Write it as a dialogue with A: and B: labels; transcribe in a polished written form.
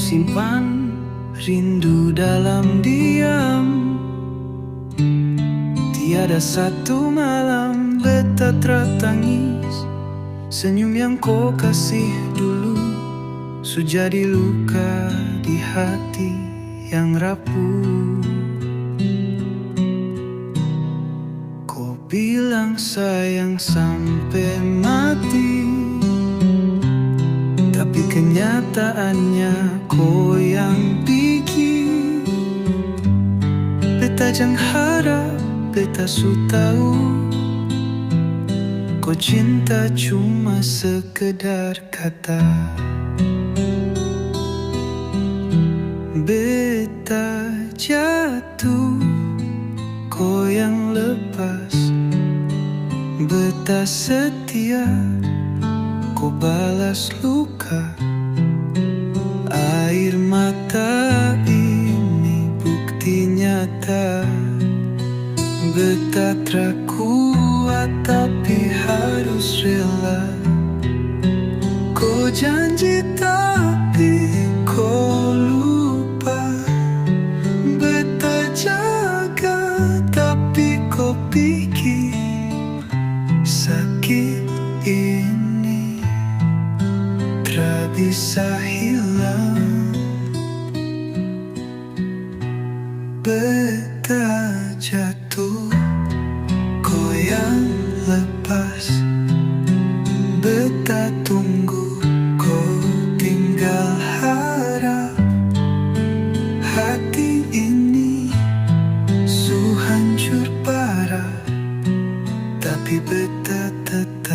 A: simpan rindu dalam diam. Tiada satu malam beta tertangis, senyum yang kau kasih dulu sujadi luka di hati yang rapuh. Kau bilang sayang sampai mati, tapi kenyataannya kau yang bikin. Beta jangan harap beta su tahu, kau cinta cuma sekedar kata. Beta jatuh, kau yang lepas. Beta setia, kau balas luka. Air mata ini bukti nyata. Beta terkuat tapi harus rela. Kau janji tapi kau lupa. Beta jaga tapi kau pikir sakit ini tak bisa hilang. Beta jatuh, kau yang lepas. Beta tunggu, kau tinggal harap. Hati ini su hancur parah, tapi beta tetap